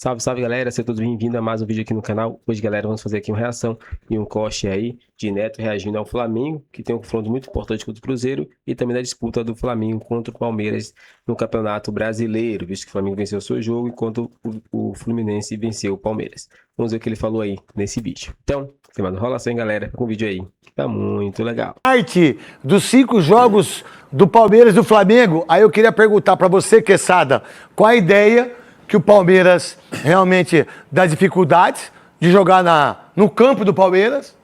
Salve, salve galera, sejam todos bem-vindos a mais um vídeo aqui no canal. Hoje, galera, vamos fazer aqui uma reação e um corte aí de Neto reagindo ao Flamengo, que tem um confronto muito importante contra o Cruzeiro e também da disputa do Flamengo contra o Palmeiras no Campeonato Brasileiro, visto que o Flamengo venceu o seu jogo enquanto o Fluminense venceu o Palmeiras. Vamos ver o que ele falou aí nesse vídeo. Então, sem mais enrolação, galera, com o vídeo aí, que tá muito legal. Parte dos 5 jogos do Palmeiras e do Flamengo, aí eu queria perguntar para você, Quesada, qual a ideia que o Palmeiras realmente dá dificuldades de jogar no campo do Palmeiras,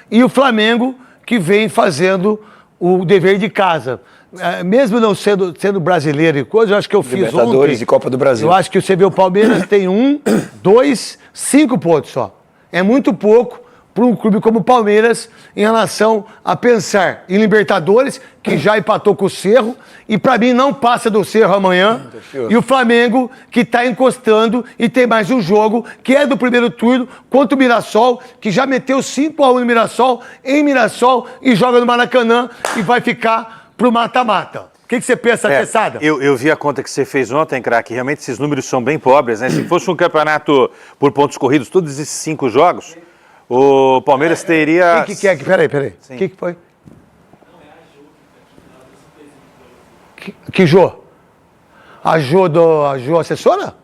e o Flamengo que vem fazendo o dever de casa. Mesmo não sendo brasileiro e coisa, eu acho que eu fiz Libertadores ontem. e Copa do Brasil. Eu acho que você vê o Palmeiras tem 5 pontos só. É muito pouco para um clube como o Palmeiras em relação a pensar em Libertadores, que já empatou com o Cerro, e para mim não passa do Cerro amanhã, e o Flamengo que está encostando e tem mais um jogo, que é do primeiro turno, contra o Mirassol, que já meteu 5-1 no Mirassol, em Mirassol, e joga no Maracanã, e vai ficar pro mata-mata. O que você pensa, Quesada? Eu vi a conta que você fez ontem, craque. Realmente esses números são bem pobres, né? Se fosse um campeonato por pontos corridos, todos esses 5 jogos, o Palmeiras teria... Quem que é? Peraí. O que foi? Que Jô? A Jô assessora?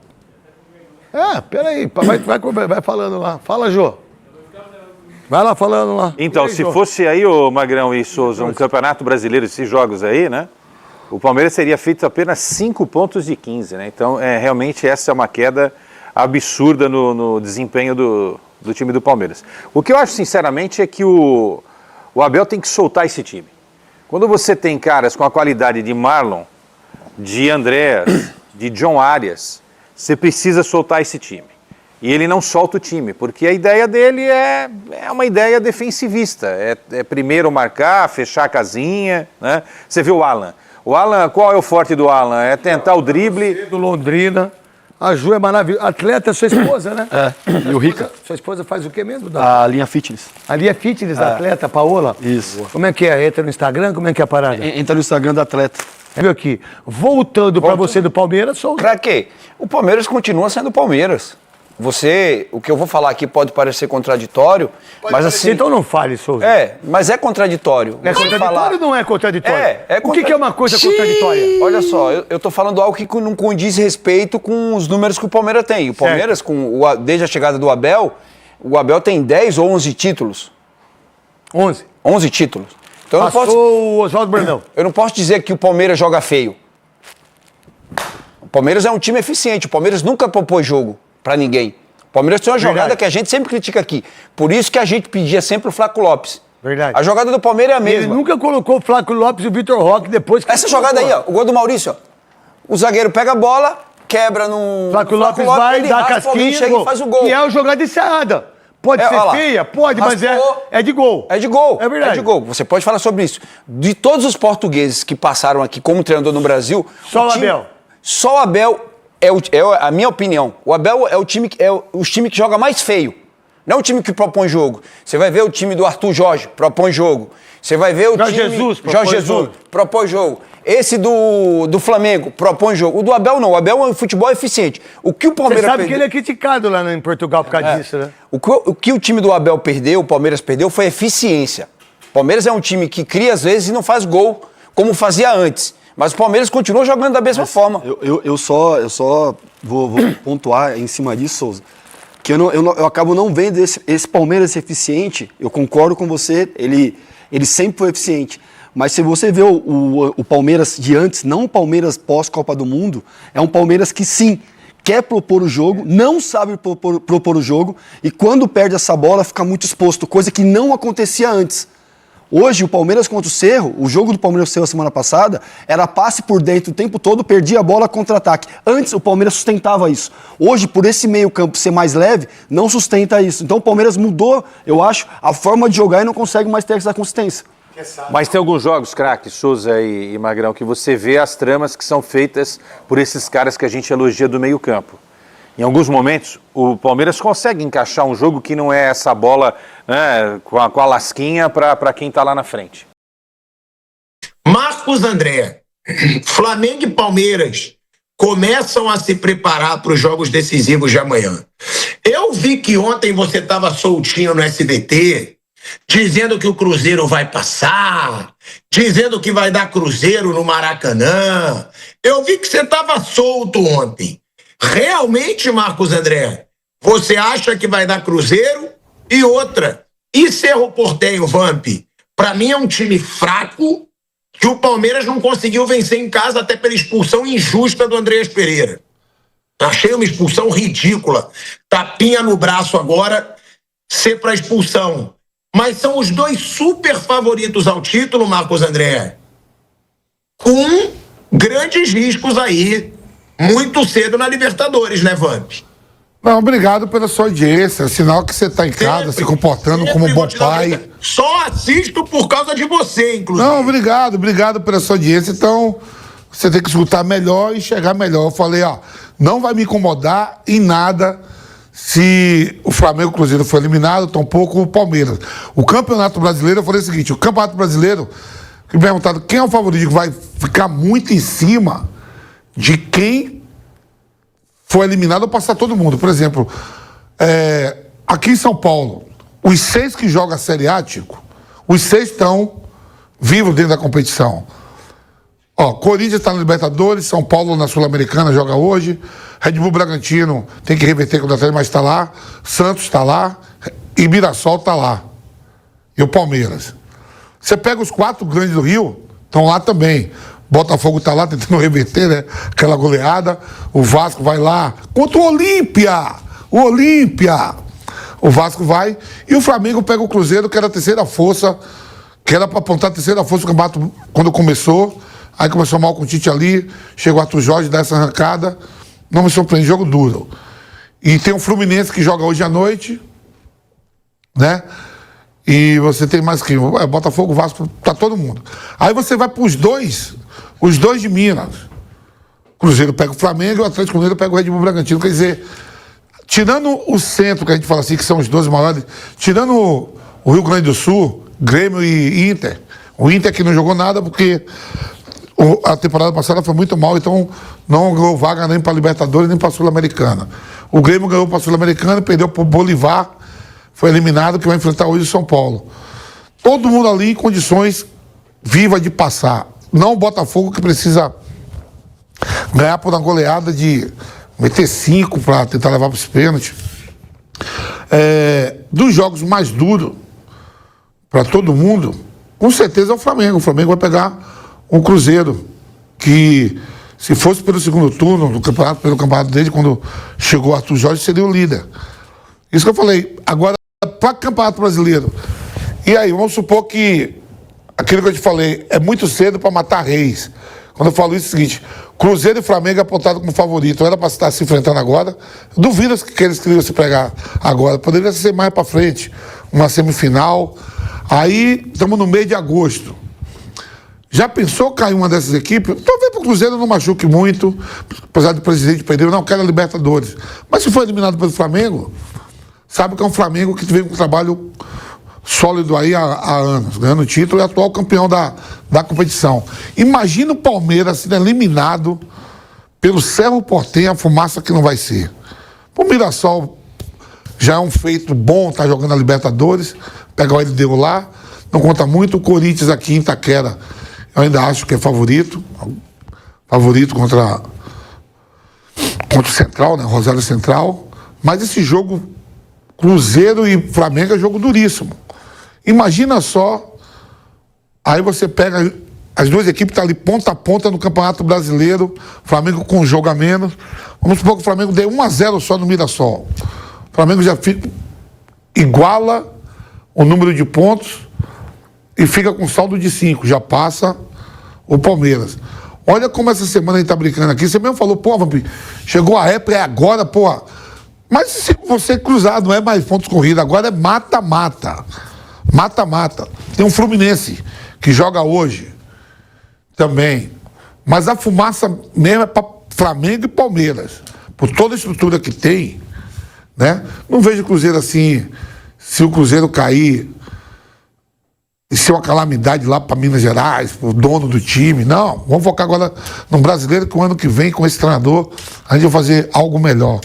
Peraí, vai falando lá. Fala, Jô. Vai lá falando lá. Então, aí, se Jô? fosse aí, o Magrão e Souza, um campeonato brasileiro, esses jogos aí, né? O Palmeiras teria feito apenas 5 pontos de 15, né? Então, realmente essa é uma queda absurda no desempenho do time do Palmeiras. O que eu acho, sinceramente, é que o Abel tem que soltar esse time. Quando você tem caras com a qualidade de Marlon, de Andréas, de John Arias, você precisa soltar esse time. E ele não solta o time, porque a ideia dele é uma ideia defensivista. É primeiro marcar, fechar a casinha, né? Você viu o Alan. O Alan, qual é o forte do Alan? É tentar o drible. Do Londrina. A Ju é maravilhosa. Atleta é sua esposa, né? E o Rica? Sua esposa faz o quê mesmo? A linha fitness. Ali é fitness, atleta, Paola? Isso. Como é que é? Entra no Instagram? Como é que é a parada? Entra no Instagram do atleta. Viu aqui? Voltando pra você do Palmeiras, sou... Pra quê? O Palmeiras continua sendo o Palmeiras. O que eu vou falar aqui pode parecer contraditório, mas assim... Então não fale, Souza. Mas é contraditório. É contraditório ou não é contraditório? O que é uma coisa Sim. contraditória? Olha só, eu tô falando algo que não condiz respeito com os números que o Palmeiras tem. O Palmeiras, desde a chegada do Abel, o Abel tem 10 ou 11 títulos. 11. 11 títulos. Então Passou o Oswaldo Brandão. eu não posso dizer que o Palmeiras joga feio. O Palmeiras é um time eficiente. O Palmeiras nunca propôs jogo pra ninguém. O Palmeiras tem uma jogada que a gente sempre critica aqui. Por isso que a gente pedia sempre o Flaco Lopes. Verdade. A jogada do Palmeiras é a mesma. Ele nunca colocou o Flávio Lopes e o Vitor Roque depois que... Essa jogada aí, ó, o gol do Maurício, ó. O zagueiro pega a bola, quebra no... Flávio Lopes vai, ele dá a raspa, alguém casquinha, chega e faz o gol. que é uma jogada encerrada. Pode ser olha lá. feia? Pode, mas Raspou. é de gol. É de gol. É verdade. É de gol. Você pode falar sobre isso. De todos os portugueses que passaram aqui como treinador no Brasil... Só o Abel. Só o Abel é a minha opinião. O Abel é o time que joga mais feio. Não é o time que propõe jogo. Você vai ver o time do Arthur Jorge, propõe jogo. Você vai ver o Jorge Jesus, propõe jogo. Esse do Flamengo, propõe jogo. O do Abel não. O Abel é um futebol eficiente. O que o Palmeiras Você sabe perdeu... que ele é criticado lá em Portugal por causa disso, né? O que o time do Abel perdeu, o Palmeiras perdeu, foi eficiência. O Palmeiras é um time que cria às vezes e não faz gol, como fazia antes. Mas o Palmeiras continua jogando da mesma forma. Eu só vou pontuar em cima disso, Souza, que eu acabo não vendo esse Palmeiras eficiente. Eu concordo com você, ele sempre foi eficiente. Mas se você vê o Palmeiras de antes, não o Palmeiras pós-Copa do Mundo, é um Palmeiras que sim, quer propor o jogo, não sabe propor o jogo, e quando perde essa bola fica muito exposto, coisa que não acontecia antes. Hoje, o Palmeiras contra o Cerro, o jogo do Palmeiras contra o Cerro semana passada, era passe por dentro o tempo todo, perdia a bola, contra-ataque. Antes, o Palmeiras sustentava isso. Hoje, por esse meio campo ser mais leve, não sustenta isso. Então, o Palmeiras mudou, eu acho, a forma de jogar e não consegue mais ter essa consistência. Mas tem alguns jogos, craque, Souza e Magrão, que você vê as tramas que são feitas por esses caras que a gente elogia do meio campo. Em alguns momentos, o Palmeiras consegue encaixar um jogo que não é essa bola, né, com a lasquinha para quem está lá na frente. Marcos André, Flamengo e Palmeiras começam a se preparar para os jogos decisivos de amanhã. Eu vi que ontem você estava soltinho no SBT, dizendo que o Cruzeiro vai passar, dizendo que vai dar Cruzeiro no Maracanã. Eu vi que você estava solto ontem. Realmente, Marcos André, você acha que vai dar Cruzeiro? E outra, e Cerro Porteño, Vamp? Para mim é um time fraco, que o Palmeiras não conseguiu vencer em casa até pela expulsão injusta do Andreas Pereira. Achei uma expulsão ridícula. Tapinha no braço agora, ser para expulsão. Mas são os dois super favoritos ao título, Marcos André, com grandes riscos aí, muito cedo na Libertadores, né, Vamp? Não, obrigado pela sua audiência. Sinal que você está em casa, se comportando como um bom pai. Só assisto por causa de você, inclusive. Não, obrigado pela sua audiência. Então, você tem que escutar melhor e chegar melhor. Eu falei, não vai me incomodar em nada se o Flamengo e o Cruzeiro for eliminado, tampouco o Palmeiras. O Campeonato Brasileiro, eu falei o seguinte, o Campeonato Brasileiro, que me perguntaram quem é o favorito, vai ficar muito em cima de quem foi eliminado ou passar todo mundo. Por exemplo, aqui em São Paulo, os 6 que jogam a Série A, Tico, os 6 estão vivos dentro da competição. Corinthians está na Libertadores, São Paulo na Sul-Americana joga hoje, Red Bull Bragantino tem que reverter com o Atlético, mas está lá, Santos está lá e Mirassol está lá. E o Palmeiras. Você pega os 4 grandes do Rio, estão lá também. Botafogo está lá tentando reverter, né? Aquela goleada. O Vasco vai lá contra o Olímpia. O Vasco vai. E o Flamengo pega o Cruzeiro, que era a terceira força, que era para apontar a terceira força do campeonato quando começou. Aí começou mal com o Tite ali. Chegou o Arthur Jorge, dá essa arrancada. Não me surpreende, jogo duro. E tem o Fluminense que joga hoje à noite, né? E você tem mais que Botafogo, Vasco, tá todo mundo. Aí você vai para os dois de Minas. O Cruzeiro pega o Flamengo e o Atlético Mineiro pega o Red Bull Bragantino. Quer dizer, tirando o centro, que a gente fala assim, que são os 12 maiores, tirando o Rio Grande do Sul, Grêmio e Inter. O Inter que não jogou nada porque a temporada passada foi muito mal, então não ganhou vaga nem para a Libertadores nem para a Sul-Americana. O Grêmio ganhou para a Sul-Americana e perdeu para o Bolívar. Foi eliminado, que vai enfrentar hoje o São Paulo. Todo mundo ali em condições vivas de passar. Não o Botafogo, que precisa ganhar por uma goleada de meter 5 para tentar levar para os pênaltis. Dos jogos mais duros para todo mundo, com certeza é o Flamengo. O Flamengo vai pegar um Cruzeiro, que se fosse pelo segundo turno do campeonato, pelo campeonato dele, quando chegou o Arthur Jorge, seria o líder. Isso que eu falei. Agora, para o Campeonato Brasileiro. E aí, vamos supor que aquilo que eu te falei é muito cedo para matar reis. Quando eu falo isso, é o seguinte: Cruzeiro e Flamengo é apontado como favorito. Era para estar se enfrentando agora. Duvido que eles queriam se pegar agora. Poderia ser mais para frente, uma semifinal. Aí, estamos no mês de agosto. Já pensou cair uma dessas equipes? Talvez para o Cruzeiro não machuque muito, apesar do presidente perder, não quero a Libertadores. Mas se for eliminado pelo Flamengo, sabe que é um Flamengo que vem com um trabalho sólido aí há anos, ganhando título e atual campeão da competição. Imagina o Palmeiras sendo eliminado pelo Cerro Porteño, a fumaça que não vai ser. O Mirassol já é um feito bom, tá jogando a Libertadores, pegar o LDU lá, não conta muito. O Corinthians aqui em Itaquera, eu ainda acho que é favorito contra o Central, né, Rosário Central. Mas esse jogo Cruzeiro e Flamengo é jogo duríssimo. Imagina só, aí você pega as duas equipes que estão ali ponta a ponta no Campeonato Brasileiro, Flamengo com um jogo a menos. Vamos supor que o Flamengo dê 1-0 só no Mirassol. O Flamengo já iguala o número de pontos e fica com saldo de 5, já passa o Palmeiras. Olha como essa semana a gente tá brincando aqui. Você mesmo falou, Vampi, chegou a época, é agora, Mas se você cruzar, não é mais pontos corridos, agora é mata-mata. Mata-mata. Tem um Fluminense que joga hoje também. Mas a fumaça mesmo é para Flamengo e Palmeiras. Por toda a estrutura que tem, né? Não vejo o Cruzeiro assim, se o Cruzeiro cair, ser uma calamidade lá para Minas Gerais, para o dono do time. Não, vamos focar agora no brasileiro, que o ano que vem, com esse treinador, a gente vai fazer algo melhor.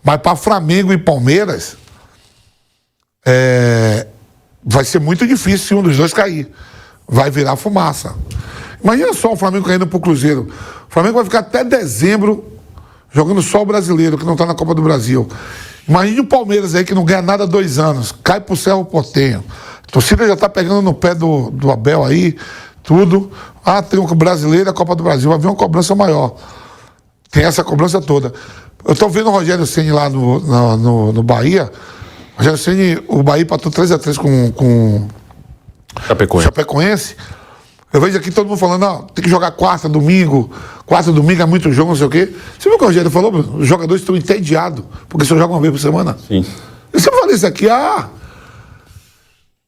Mas para Flamengo e Palmeiras, vai ser muito difícil se um dos dois cair. Vai virar fumaça. Imagina só o Flamengo caindo pro Cruzeiro. O Flamengo vai ficar até dezembro jogando só o brasileiro, que não tá na Copa do Brasil. Imagine o Palmeiras aí, que não ganha nada há 2 anos. Cai pro Cerro Porteño. A torcida já tá pegando no pé do Abel aí, tudo. Ah, tem um brasileiro, a Copa do Brasil. Vai vir uma cobrança maior. Tem essa cobrança toda. Eu tô vendo o Rogério Ceni lá no Bahia. O Rogério Ceni, o Bahia empatou 3-3 com Chapecoense. Eu vejo aqui todo mundo falando, não, tem que jogar quarta, domingo é muito jogo, não sei o quê. Você viu o que o Rogério falou? Os jogadores estão entediados, porque só jogam uma vez por semana. Sim. E você fala isso aqui,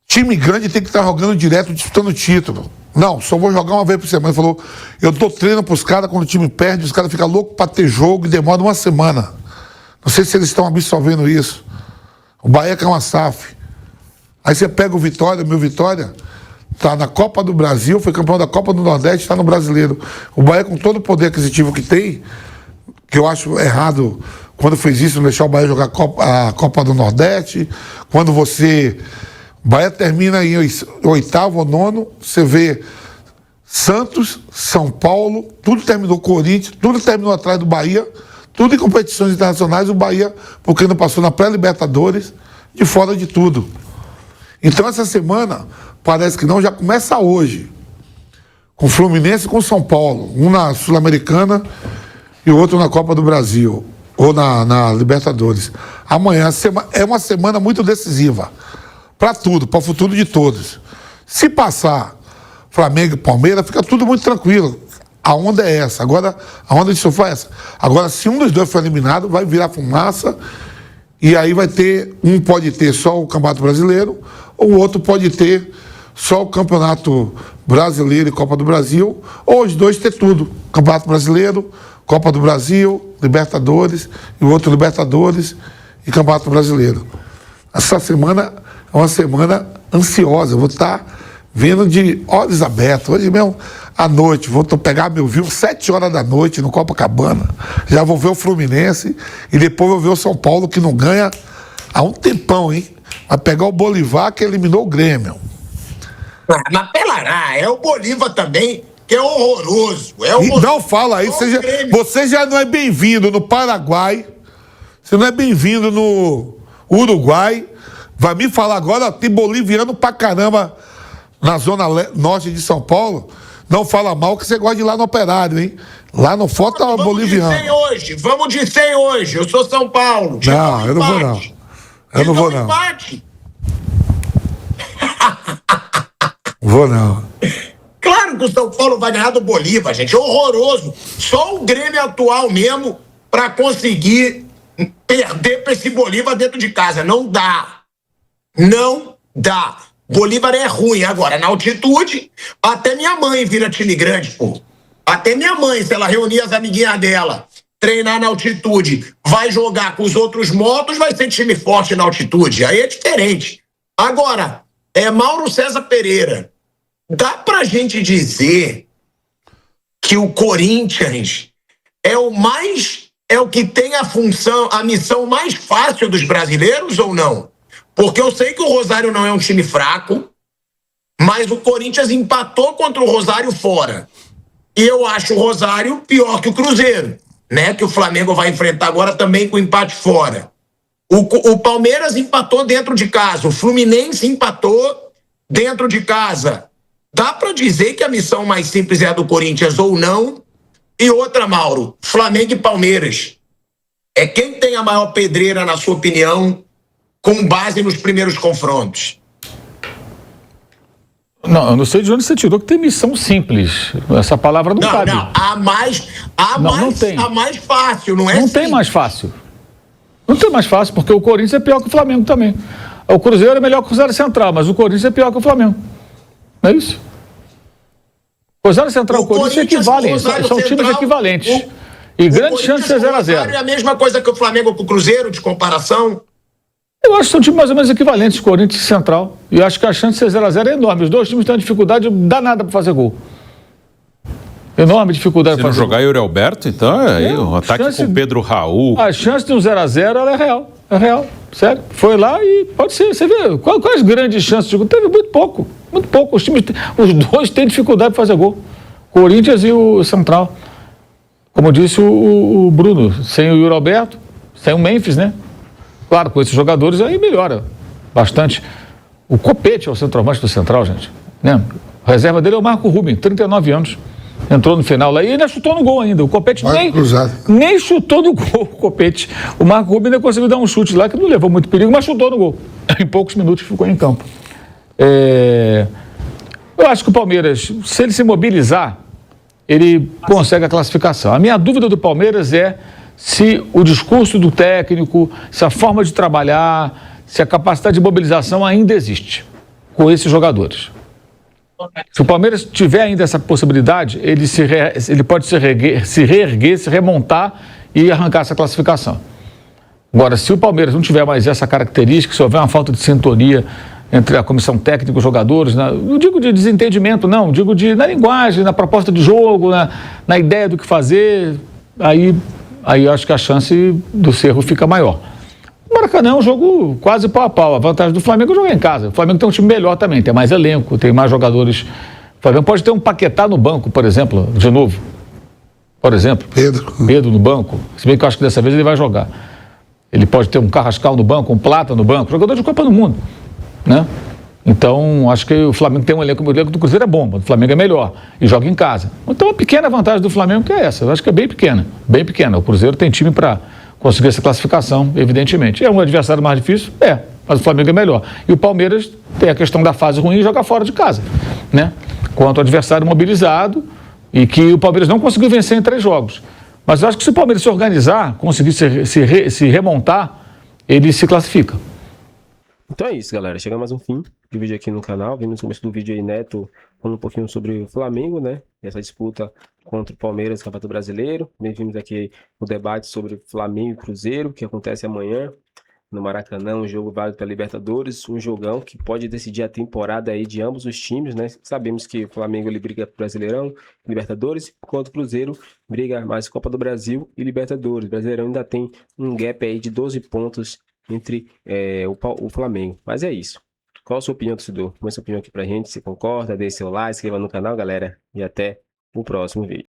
time grande tem que estar jogando direto, disputando título. Não, só vou jogar uma vez por semana. Ele falou, eu dou treino pros caras, quando o time perde, os caras ficam loucos pra ter jogo e demora uma semana. Não sei se eles estão absorvendo isso. O Bahia que é uma SAF. Aí você pega o Vitória, meu Vitória, tá na Copa do Brasil, foi campeão da Copa do Nordeste, está no Brasileiro. O Bahia, com todo o poder aquisitivo que tem, que eu acho errado quando fez isso, deixar o Bahia jogar a Copa do Nordeste, quando você... O Bahia termina em 8º ou 9º, você vê Santos, São Paulo, tudo terminou Corinthians, tudo terminou atrás do Bahia, tudo em competições internacionais, o Bahia, porque não passou na pré-Libertadores, de fora de tudo. Então essa semana, parece que não, já começa hoje, com Fluminense e com São Paulo, um na Sul-Americana e o outro na Copa do Brasil, ou na Libertadores. Amanhã é uma semana muito decisiva, para tudo, para o futuro de todos. Se passar Flamengo e Palmeiras, fica tudo muito tranquilo. A onda é essa. Agora, a onda de sofá é essa. Agora, se um dos dois for eliminado, vai virar fumaça, e aí vai ter, um pode ter só o Campeonato Brasileiro, ou o outro pode ter só o Campeonato Brasileiro e Copa do Brasil, ou os dois ter tudo. Campeonato Brasileiro, Copa do Brasil, Libertadores, e o outro Libertadores e Campeonato Brasileiro. Essa semana é uma semana ansiosa. Eu vou estar vendo de olhos abertos. Hoje mesmo, à noite, vou pegar meu voo 7 horas da noite no Copacabana. Já vou ver o Fluminense e depois vou ver o São Paulo, que não ganha há um tempão, hein? Vai pegar o Bolívar, que eliminou o Grêmio. Mas pelará, é o Bolívar também, que é horroroso. Não fala aí, você já não é bem-vindo no Paraguai, você não é bem-vindo no Uruguai. Vai me falar agora, tem boliviano pra caramba na zona norte de São Paulo. Não fala mal que você gosta de ir lá no Operário, hein? Lá não falta boliviano. Vamos de 100 hoje. Eu sou São Paulo. Não, eu não vou não. Eu não vou não. Vou não. Claro que o São Paulo vai ganhar do Bolívar, gente. É horroroso. Só o Grêmio atual mesmo pra conseguir perder pra esse Bolívar dentro de casa. Não dá. Não dá. Bolívar é ruim. Agora, na altitude, até minha mãe vira time grande, pô. Até minha mãe, se ela reunir as amiguinhas dela, treinar na altitude, vai jogar com os outros motos, vai ser time forte na altitude. Aí é diferente. Agora, Mauro César Pereira, dá pra gente dizer que o Corinthians é o que tem a missão mais fácil dos brasileiros ou não? Porque eu sei que o Rosário não é um time fraco, mas o Corinthians empatou contra o Rosário fora. E eu acho o Rosário pior que o Cruzeiro, né? Que o Flamengo vai enfrentar agora também com empate fora. O Palmeiras empatou dentro de casa, o Fluminense empatou dentro de casa. Dá pra dizer que a missão mais simples é a do Corinthians ou não? E outra, Mauro, Flamengo e Palmeiras. É quem tem a maior pedreira, na sua opinião, com base nos primeiros confrontos? Não, eu não sei de onde você tirou que tem missão simples. Essa palavra não cabe. Não, a mais fácil, não é? Não tem mais fácil. Não tem mais fácil, porque o Corinthians é pior que o Flamengo também. O Cruzeiro é melhor que o Cruzeiro Central, mas o Corinthians é pior que o Flamengo. Não é isso? Cruzeiro Central e o Corinthians equivalem, são times equivalentes. E grande chance de ser 0-0. É a mesma coisa que o Flamengo com o Cruzeiro, de comparação? Eu acho que são times mais ou menos equivalentes, Corinthians e Central. E eu acho que a chance de ser 0x0 é enorme. Os dois times têm uma dificuldade danada para fazer gol. Enorme dificuldade Se para não fazer jogar gol. Yuri Alberto, então é aí, um ataque com Pedro Raul. A chance de um 0x0 ela é real. É real. Sério. Foi lá e pode ser. Você vê quais grandes chances de gol? Teve muito pouco. Muito pouco. Os dois têm dificuldade para fazer gol. Corinthians e o Central. Como disse o Bruno, sem o Yuri Alberto, sem o Memphis, né? Claro, com esses jogadores aí melhora bastante. O Copete é o centroavante do Central, gente. Né? A reserva dele é o Marco Ruben, 39 anos. Entrou no final lá e ainda chutou no gol ainda. O Copete nem chutou no gol, o Copete. O Marco Ruben ainda conseguiu dar um chute lá que não levou muito perigo, mas chutou no gol. Em poucos minutos ficou em campo. Eu acho que o Palmeiras, se ele se mobilizar, ele consegue a classificação. A minha dúvida do Palmeiras é se o discurso do técnico, se a forma de trabalhar, se a capacidade de mobilização ainda existe com esses jogadores. Se o Palmeiras tiver ainda essa possibilidade, ele pode se reerguer, se remontar e arrancar essa classificação. Agora, se o Palmeiras não tiver mais essa característica, se houver uma falta de sintonia entre a comissão técnica e os jogadores, não digo de desentendimento, não, digo na linguagem, na proposta de jogo, na ideia do que fazer, aí eu acho que a chance do Cerro fica maior. O Maracanã é um jogo quase pau a pau. A vantagem do Flamengo é jogar em casa. O Flamengo tem um time melhor também, tem mais elenco, tem mais jogadores. O Flamengo pode ter um Paquetá no banco, por exemplo, de novo. Por exemplo, Pedro no banco. Se bem que eu acho que dessa vez ele vai jogar. Ele pode ter um Carrascal no banco, um Plata no banco, jogador de Copa do Mundo, né? Então, acho que o Flamengo tem um elenco, o elenco do Cruzeiro é bom, mas o Flamengo é melhor e joga em casa. Então, a pequena vantagem do Flamengo que é essa, eu acho que é bem pequena, bem pequena. O Cruzeiro tem time para conseguir essa classificação, evidentemente. É um adversário mais difícil? É, mas o Flamengo é melhor. E o Palmeiras tem a questão da fase ruim e joga fora de casa, né? Quanto ao adversário mobilizado e que o Palmeiras não conseguiu vencer em 3 jogos. Mas eu acho que se o Palmeiras se organizar, conseguir se remontar, ele se classifica. Então é isso, galera. Chega mais um fim de vídeo aqui no canal. Vimos no começo do vídeo aí, Neto, falando um pouquinho sobre o Flamengo, né? Essa disputa contra o Palmeiras, Campeonato Brasileiro. Também vimos aqui o debate sobre Flamengo e Cruzeiro, que acontece amanhã no Maracanã, um jogo válido para Libertadores, um jogão que pode decidir a temporada aí de ambos os times, né? Sabemos que o Flamengo ele briga pro Brasileirão, Libertadores, enquanto o Cruzeiro briga mais Copa do Brasil e Libertadores. O Brasileirão ainda tem um gap aí de 12 pontos entre o Flamengo. Mas é isso. Qual a sua opinião, torcedor? Mande sua opinião aqui pra gente. Se concorda, deixe seu like, se inscreva no canal, galera. E até o próximo vídeo.